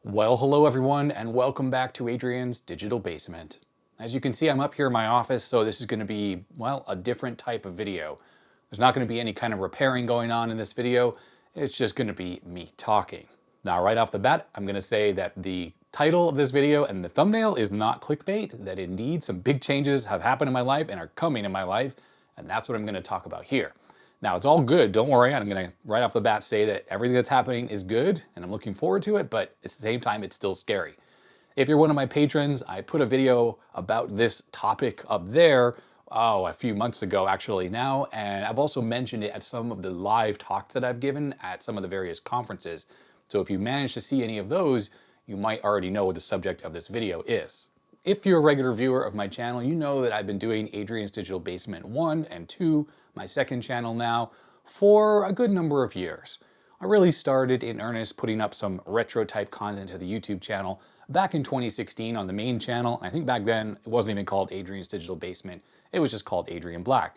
Well, hello everyone, and welcome back to Adrian's Digital Basement. As you can see, I'm up here in my office, so this is going to be, well, a different type of video. There's not going to be any kind of repairing going on in this video. It's just going to be me talking. Now, right off the bat, I'm going to say that the title of this video and the thumbnail is not clickbait, that indeed some big changes have happened in my life and are coming in my life, and that's what I'm going to talk about here. Now, it's all good, don't worry. I'm going to right off the bat say that everything that's happening is good and I'm looking forward to it, but at the same time, it's still scary. If you're one of my patrons, I put a video about this topic up there, a few months ago actually now, and I've also mentioned it at some of the live talks that I've given at some of the various conferences. So if you manage to see any of those, you might already know what the subject of this video is. If you're a regular viewer of my channel, you know that I've been doing Adrian's Digital Basement 1 and 2, my second channel now, for a good number of years. I really started in earnest putting up some retro type content to the YouTube channel back in 2016 on the main channel. I think back then it wasn't even called Adrian's Digital Basement, it was just called EEVBlog.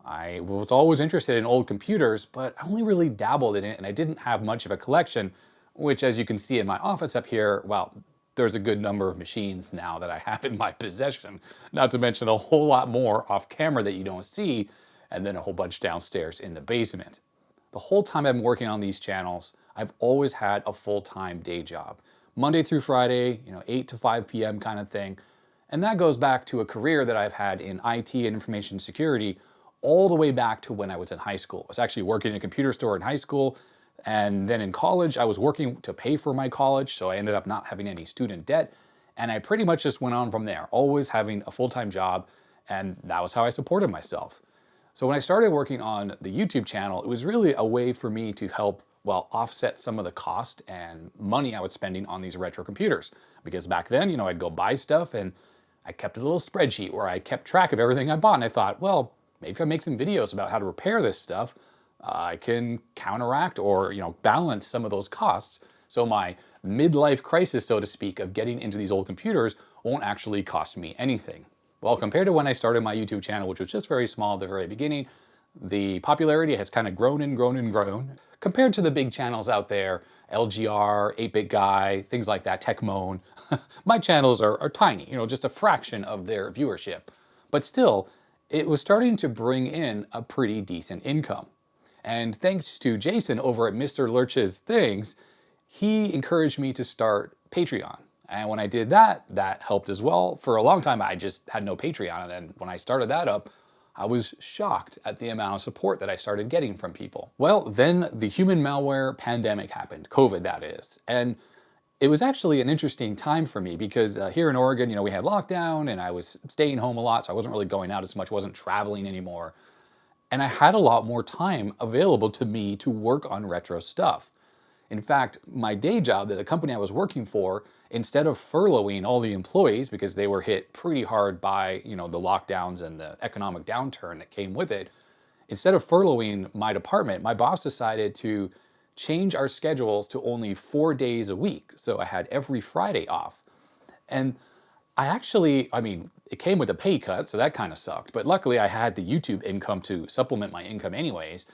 I was always interested in old computers, but I only really dabbled in it and I didn't have much of a collection, which as you can see in my office up here, well, there's a good number of machines now that I have in my possession, not to mention a whole lot more off camera that you don't see, and then a whole bunch downstairs in the basement. The whole time I've been working on these channels, I've always had a full-time day job. Monday through Friday, 8 to 5 p.m. kind of thing. And that goes back to a career that I've had in IT and information security all the way back to when I was in high school. I was actually working in a computer store in high school, and then in college, I was working to pay for my college, so I ended up not having any student debt, and I pretty much just went on from there, always having a full-time job, and that was how I supported myself. So when I started working on the YouTube channel, it was really a way for me to help, well, offset some of the cost and money I was spending on these retro computers. Because back then, I'd go buy stuff and I kept a little spreadsheet where I kept track of everything I bought, and I thought, well, maybe if I make some videos about how to repair this stuff, I can counteract or balance some of those costs, so my midlife crisis, so to speak, of getting into these old computers won't actually cost me anything. Well, compared to when I started my YouTube channel, which was just very small at the very beginning, the popularity has kind of grown and grown and grown. Compared to the big channels out there, LGR, 8-Bit Guy, things like that, Techmoan, my channels are tiny, just a fraction of their viewership. But still, it was starting to bring in a pretty decent income. And thanks to Jason over at Mr. Lurch's Things, he encouraged me to start Patreon. And when I did that, that helped as well. For a long time, I just had no Patreon. And when I started that up, I was shocked at the amount of support that I started getting from people. Well, then the human malware pandemic happened, COVID that is. And it was actually an interesting time for me because here in Oregon, we had lockdown and I was staying home a lot, so I wasn't really going out as much, wasn't traveling anymore. And I had a lot more time available to me to work on retro stuff. In fact, my day job, the company I was working for, instead of furloughing all the employees because they were hit pretty hard by, the lockdowns and the economic downturn that came with it, instead of furloughing my department, my boss decided to change our schedules to only 4 days a week. So I had every Friday off. And it came with a pay cut, so that kind of sucked. But luckily I had the YouTube income to supplement my income anyways.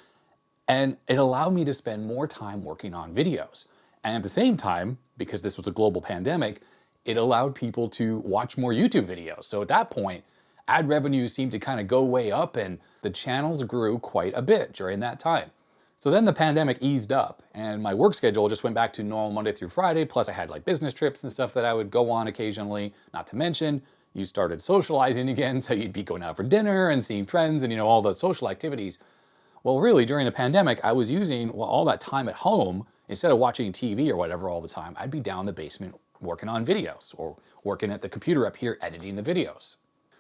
And it allowed me to spend more time working on videos. And at the same time, because this was a global pandemic, it allowed people to watch more YouTube videos. So at that point, ad revenues seemed to kind of go way up and the channels grew quite a bit during that time. So then the pandemic eased up and my work schedule just went back to normal Monday through Friday. Plus I had like business trips and stuff that I would go on occasionally. Not to mention, you started socializing again. So you'd be going out for dinner and seeing friends and all the social activities. Well, really during the pandemic, I was using all that time at home, instead of watching TV or whatever all the time, I'd be down in the basement working on videos or working at the computer up here editing the videos.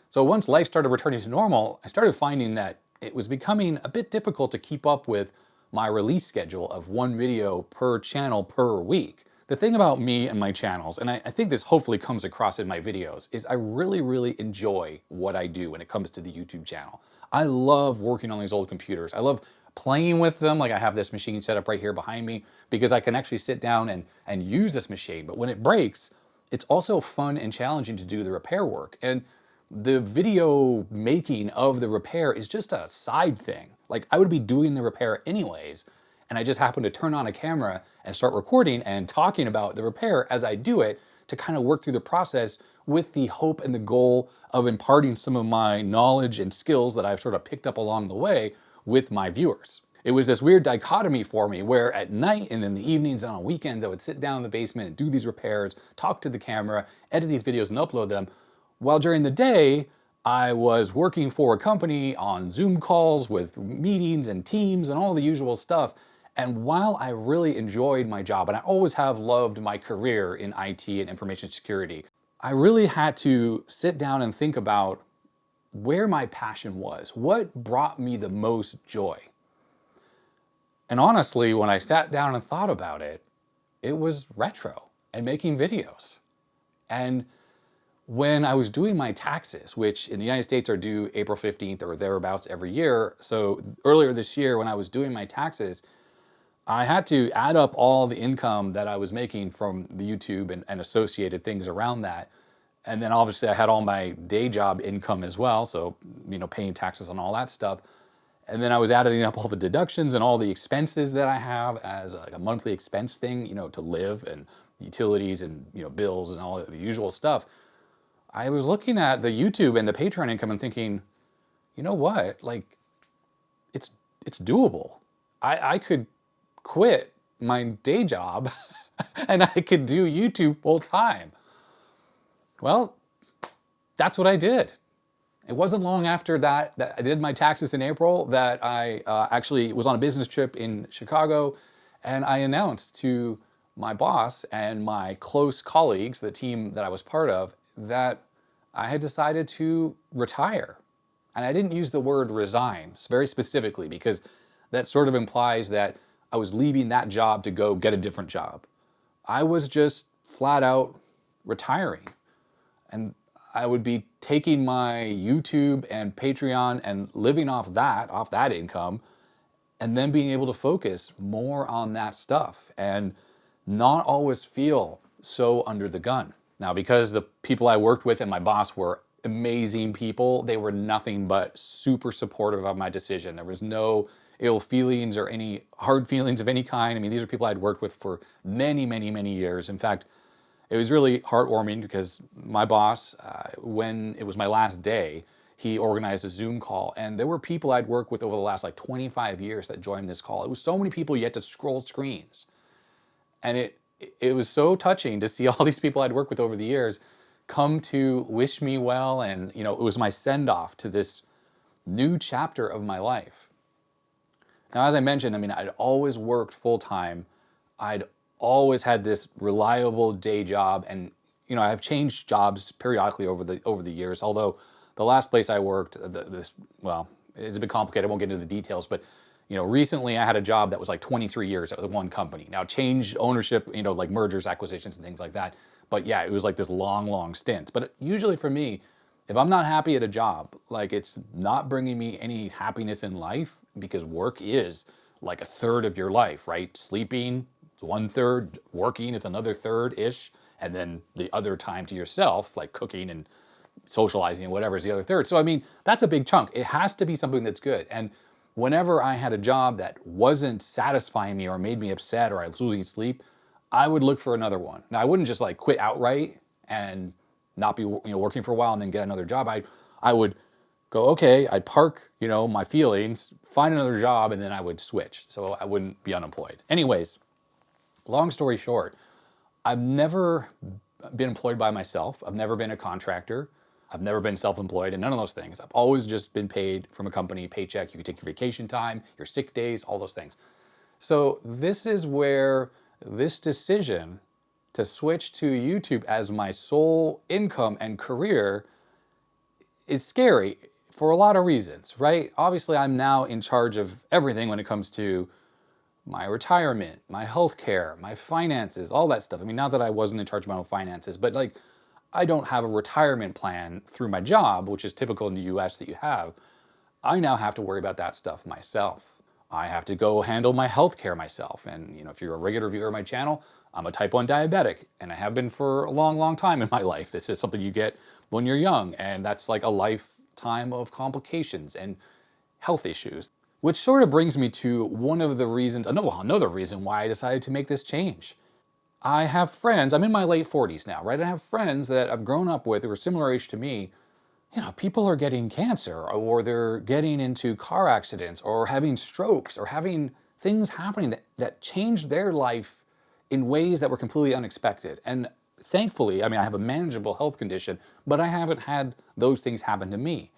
So once life started returning to normal, I started finding that it was becoming a bit difficult to keep up with my release schedule of 1 video per channel per week. The thing about me and my channels, and I think this hopefully comes across in my videos, is I really, really enjoy what I do when it comes to the YouTube channel. I love working on these old computers. I love playing with them. Like I have this machine set up right here behind me because I can actually sit down and use this machine. But when it breaks, it's also fun and challenging to do the repair work. And the video making of the repair is just a side thing. Like I would be doing the repair anyways, And I just happen to turn on a camera and start recording and talking about the repair as I do it to kind of work through the process with the hope and the goal of imparting some of my knowledge and skills that I've sort of picked up along the way with my viewers. It was this weird dichotomy for me where at night and in the evenings and on weekends, I would sit down in the basement and do these repairs, talk to the camera, edit these videos and upload them, while during the day, I was working for a company on Zoom calls with meetings and teams and all the usual stuff. And while I really enjoyed my job, and I always have loved my career in IT and information security, I really had to sit down and think about where my passion was, what brought me the most joy. And honestly, when I sat down and thought about it, it was retro and making videos. And when I was doing my taxes, which in the United States are due April 15th or thereabouts every year, so earlier this year when I was doing my taxes, I had to add up all the income that I was making from the YouTube and associated things around that. And then obviously I had all my day job income as well, so paying taxes on all that stuff. And then I was adding up all the deductions and all the expenses that I have as like a monthly expense thing, to live and utilities and bills and all the usual stuff. I was looking at the YouTube and the Patreon income and thinking, you know what? Like, it's doable. I could quit my day job and I could do YouTube full time. Well, that's what I did. It wasn't long after that I did my taxes in April that I actually was on a business trip in Chicago, and I announced to my boss and my close colleagues, the team that I was part of, that I had decided to retire. And I didn't use the word resign very specifically because that sort of implies that I was leaving that job to go get a different job. I was just flat out retiring. And I would be taking my YouTube and Patreon and living off that income, and then being able to focus more on that stuff and not always feel so under the gun. Now, because the people I worked with and my boss were amazing people, they were nothing but super supportive of my decision. There was no ill feelings or any hard feelings of any kind. I mean, these are people I'd worked with for many, many, many years. In fact, it was really heartwarming because my boss, when it was my last day, he organized a Zoom call, and there were people I'd worked with over the last 25 years that joined this call. It was so many people you had to scroll screens. And it was so touching to see all these people I'd worked with over the years come to wish me well, and it was my send-off to this new chapter of my life. Now, as I mentioned, I'd always worked full-time. I'd always had this reliable day job, and I've changed jobs periodically over the years. Although the last place I worked, it's a bit complicated. I won't get into the details, but recently I had a job that was 23 years at one company. Now changed ownership, like mergers, acquisitions, and things like that. But yeah, it was this long stint. But usually for me, if I'm not happy at a job, it's not bringing me any happiness in life, because work is like a third of your life, right? Sleeping, it's 1/3, working, it's another third-ish, and then the other time to yourself, like cooking and socializing and whatever, is the other third. So that's a big chunk. It has to be something that's good. And whenever I had a job that wasn't satisfying me or made me upset or I was losing sleep, I would look for another one. Now, I wouldn't just quit outright and not be working for a while and then get another job. I would go, okay, I'd park my feelings, find another job, and then I would switch so I wouldn't be unemployed. Anyways, long story short, I've never been employed by myself. I've never been a contractor. I've never been self-employed and none of those things. I've always just been paid from a company, paycheck. You can take your vacation time, your sick days, all those things. So this is where this decision to switch to YouTube as my sole income and career is scary for a lot of reasons, right? Obviously, I'm now in charge of everything when it comes to my retirement, my healthcare, my finances, all that stuff. Not that I wasn't in charge of my own finances, but I don't have a retirement plan through my job, which is typical in the US that you have. I now have to worry about that stuff myself. I have to go handle my healthcare myself. And if you're a regular viewer of my channel, I'm a type 1 diabetic, and I have been for a long, long time in my life. This is something you get when you're young, and that's a lifetime of complications and health issues. Which sort of brings me to one of the reasons, another reason why I decided to make this change. I have friends, I'm in my late 40s now, right? I have friends that I've grown up with who are similar age to me. You know, people are getting cancer, or they're getting into car accidents, or having strokes, or having things happening that changed their life in ways that were completely unexpected. And thankfully, I mean, I have a manageable health condition, but I haven't had those things happen to me.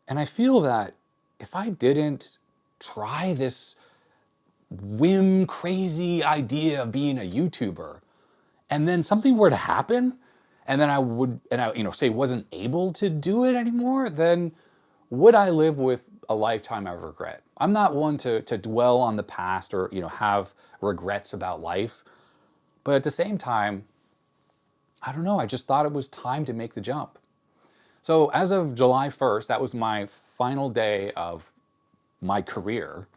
And I feel that if I didn't try this crazy idea of being a YouTuber, and then something were to happen, and then say wasn't able to do it anymore, then would I live with a lifetime of regret? I'm not one to dwell on the past or, have regrets about life. But at the same time, I don't know, I just thought it was time to make the jump. So as of July 1st, that was my final day of my career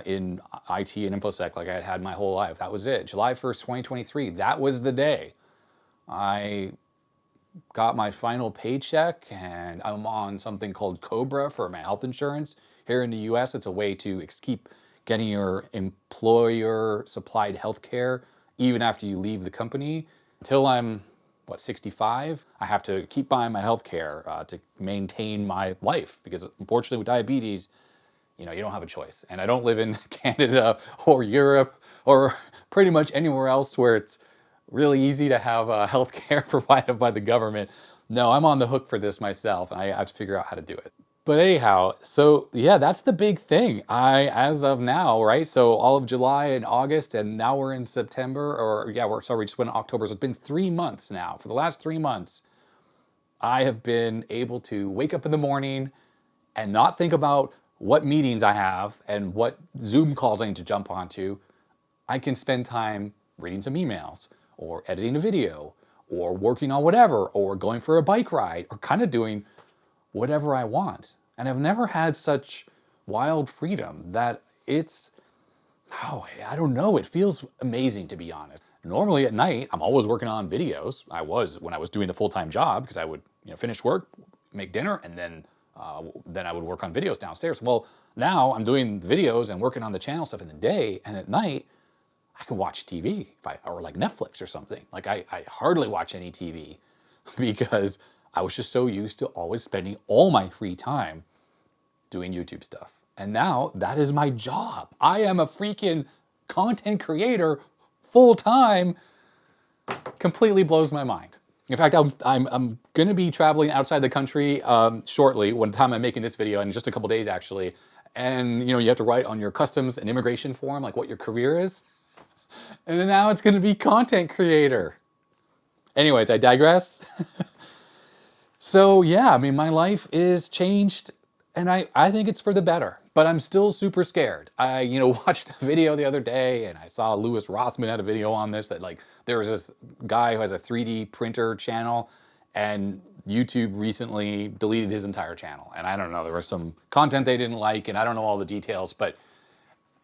in IT and InfoSec, like I had my whole life. That was it. July 1st, 2023, that was the day. I got my final paycheck, and I'm on something called Cobra for my health insurance. Here in the US, it's a way to keep getting your employer supplied health care even after you leave the company. Until I'm, 65, I have to keep buying my health care to maintain my life, because unfortunately with diabetes, you don't have a choice. And I don't live in Canada or Europe or pretty much anywhere else where it's really easy to have health care provided by the government. No, I'm on the hook for this myself, and I have to figure out how to do it. But anyhow, so yeah, that's the big thing. As of now, right? So all of July and August, and now we're in September, we just went in October. So it's been 3 months now. For the last 3 months, I have been able to wake up in the morning and not think about what meetings I have and what Zoom calls I need to jump onto. I can spend time reading some emails, or editing a video, or working on whatever, or going for a bike ride, or kind of doing whatever I want. And I've never had such wild freedom that I don't know, it feels amazing, to be honest. Normally at night, I'm always working on videos. I was when I was doing the full-time job, because I would finish work, make dinner, and then I would work on videos downstairs. Well, now I'm doing videos and working on the channel stuff in the day, and at night, I can watch TV or like Netflix or something. Like I hardly watch any TV because I was just so used to always spending all my free time doing YouTube stuff. And now that is my job. I am a freaking content creator full time. Completely blows my mind. In fact, I'm going to be traveling outside the country shortly, one time I'm making this video, in just a couple days actually. And you have to write on your customs and immigration form like what your career is. And then now it's going to be content creator. Anyways, I digress. So yeah, I mean, my life is changed, and I think it's for the better, but I'm still super scared. I watched a video the other day, and I saw Louis Rossman had a video on this, that like there was this guy who has a 3D printer channel, and YouTube recently deleted his entire channel. And I don't know, there was some content they didn't like, and I don't know all the details, but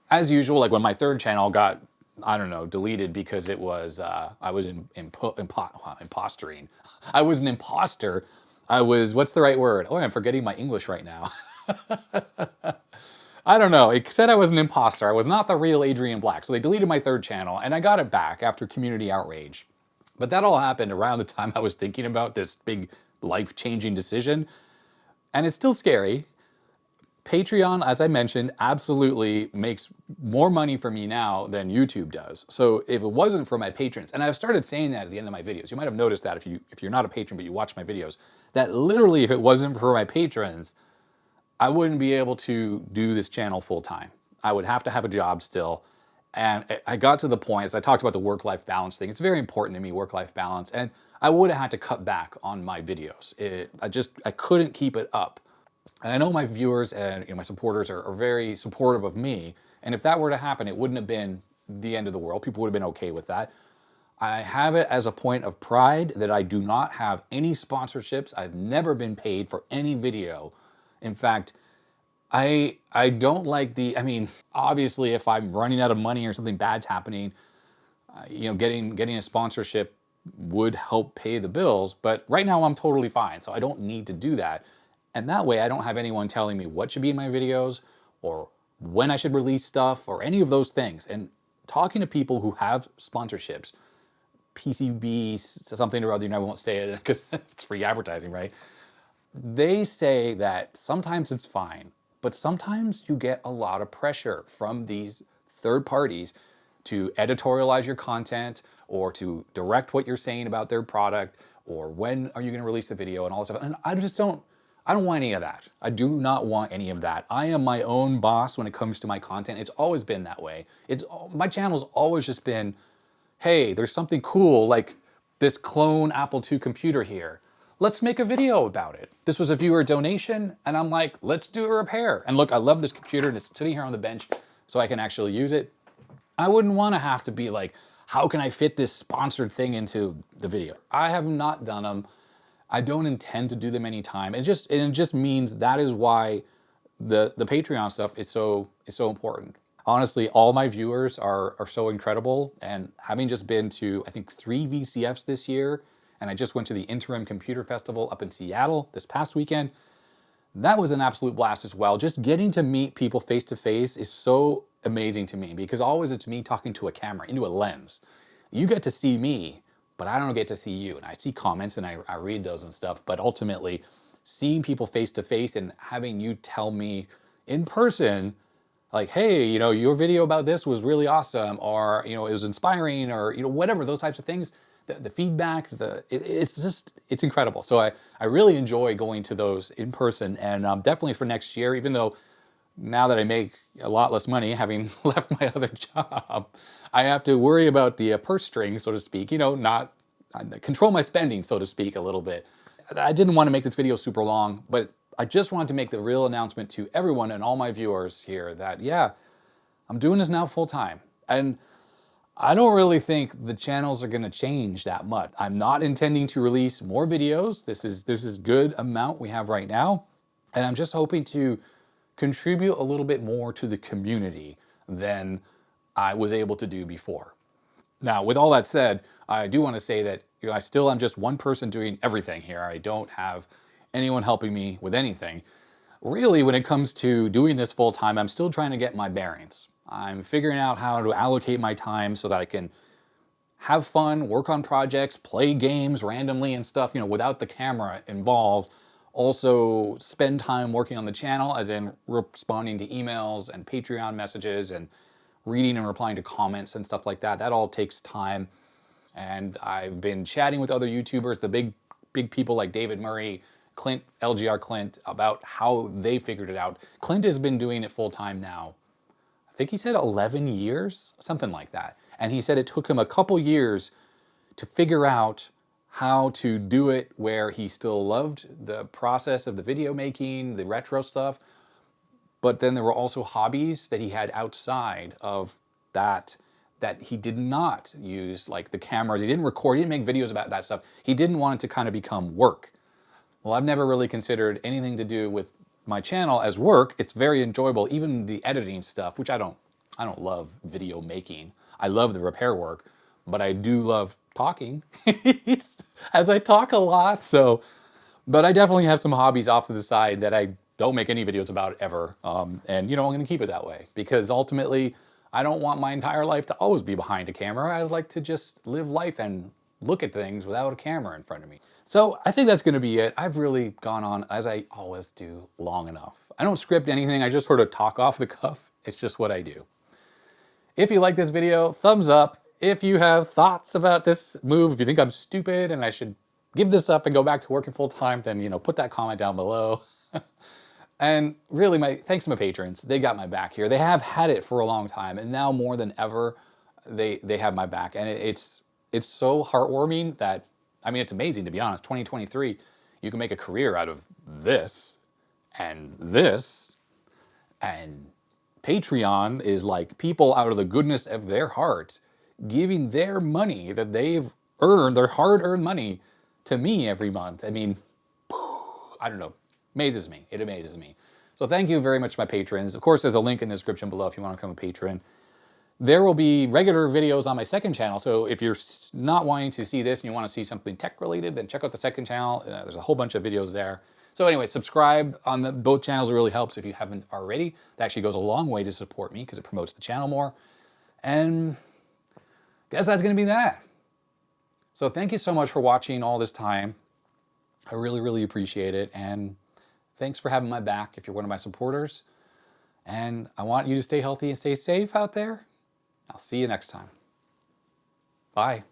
as usual, like when my third channel got, I don't know, deleted because it was, I was impostoring. I was an imposter. I was, what's the right word? Oh, I'm forgetting my English right now. I don't know. It said I was an imposter. I was not the real Adrian Black. So they deleted my third channel, and I got it back after community outrage. But that all happened around the time I was thinking about this big life-changing decision. And it's still scary. Patreon, as I mentioned, absolutely makes more money for me now than YouTube does. So if it wasn't for my patrons, and I've started saying that at the end of my videos, you might have noticed that if you're not a patron but you watch my videos, that literally if it wasn't for my patrons, I wouldn't be able to do this channel full time. I would have to have a job still. And I got to the point, as I talked about the work-life balance thing, it's very important to me, work-life balance, and I would have had to cut back on my videos. I couldn't keep it up. And I know my viewers and my supporters are very supportive of me. And if that were to happen, it wouldn't have been the end of the world. People would have been okay with that. I have it as a point of pride that I do not have any sponsorships. I've never been paid for any video. In fact, I don't like obviously if I'm running out of money or something bad's happening, getting a sponsorship would help pay the bills. But right now I'm totally fine. So I don't need to do that. And that way I don't have anyone telling me what should be in my videos, or when I should release stuff or any of those things. And talking to people who have sponsorships, PCB, something or other, I won't say it because it's free advertising, right? They say that sometimes it's fine, but sometimes you get a lot of pressure from these third parties to editorialize your content or to direct what you're saying about their product or when are you going to release a video and all this stuff. And I don't want any of that. I do not want any of that. I am my own boss when it comes to my content. It's always been that way. My channel's always just been, hey, there's something cool like this clone Apple II computer here. Let's make a video about it. This was a viewer donation, and I'm like, let's do a repair. And look, I love this computer, and it's sitting here on the bench so I can actually use it. I wouldn't want to have to be like, how can I fit this sponsored thing into the video? I have not done them. I don't intend to do them anytime. It just means that is why the Patreon stuff is so important. Honestly, all my viewers are so incredible, and having just been to, I think, 3 VCFs this year, and I just went to the Interim Computer Festival up in Seattle this past weekend. That was an absolute blast as well. Just getting to meet people face to face is so amazing to me because always it's me talking to a camera, into a lens. You get to see me, but I don't get to see you. And I see comments and I read those and stuff, but ultimately seeing people face to face and having you tell me in person, like, hey, your video about this was really awesome, or, it was inspiring, or, whatever, those types of things. The feedback, it's incredible. So I really enjoy going to those in person, and definitely for next year, even though now that I make a lot less money having left my other job, I have to worry about the purse string, so to speak, not control my spending, so to speak, a little bit. I didn't want to make this video super long, but I just wanted to make the real announcement to everyone and all my viewers here that, yeah, I'm doing this now full time. And I don't really think the channels are going to change that much. I'm not intending to release more videos. This is good amount we have right now. And I'm just hoping to contribute a little bit more to the community than I was able to do before. Now, with all that said, I do want to say that I still am just one person doing everything here. I don't have anyone helping me with anything. Really, when it comes to doing this full time, I'm still trying to get my bearings. I'm figuring out how to allocate my time so that I can have fun, work on projects, play games randomly and stuff, without the camera involved. Also spend time working on the channel, as in responding to emails and Patreon messages and reading and replying to comments and stuff like that. That all takes time. And I've been chatting with other YouTubers, the big people like David Murray, Clint, LGR Clint, about how they figured it out. Clint has been doing it full time now. I think he said 11 years, something like that. And he said it took him a couple years to figure out how to do it where he still loved the process of the video making, the retro stuff, but then there were also hobbies that he had outside of that he did not use, like the cameras. He didn't record, he didn't make videos about that stuff. He didn't want it to kind of become work. Well, I've never really considered anything to do with my channel as work. It's very enjoyable, even the editing stuff, which I don't love video making. I love the repair work, but I do love talking, as I talk a lot. So, but I definitely have some hobbies off to the side that I don't make any videos about ever. And I'm going to keep it that way because ultimately I don't want my entire life to always be behind a camera. I like to just live life and look at things without a camera in front of me. So I think that's going to be it. I've really gone on, as I always do, long enough. I don't script anything. I just sort of talk off the cuff. It's just what I do. If you like this video, thumbs up. If you have thoughts about this move, if you think I'm stupid and I should give this up and go back to working full time, then, put that comment down below. And really, thanks to my patrons. They got my back here. They have had it for a long time, and now more than ever, they have my back. And it's so heartwarming that, it's amazing, to be honest. 2023, you can make a career out of this, and Patreon is like people out of the goodness of their heart giving their money that they've earned, their hard-earned money, to me every month. I don't know. Amazes me. It amazes me. So thank you very much, my patrons. Of course, there's a link in the description below if you want to become a patron. There will be regular videos on my second channel. So if you're not wanting to see this and you want to see something tech related, then check out the second channel. There's a whole bunch of videos there. So anyway, subscribe on both channels. It really helps if you haven't already. That actually goes a long way to support me because it promotes the channel more. And guess that's going to be that. So thank you so much for watching all this time. I really, really appreciate it. And thanks for having my back if you're one of my supporters. And I want you to stay healthy and stay safe out there. I'll see you next time. Bye.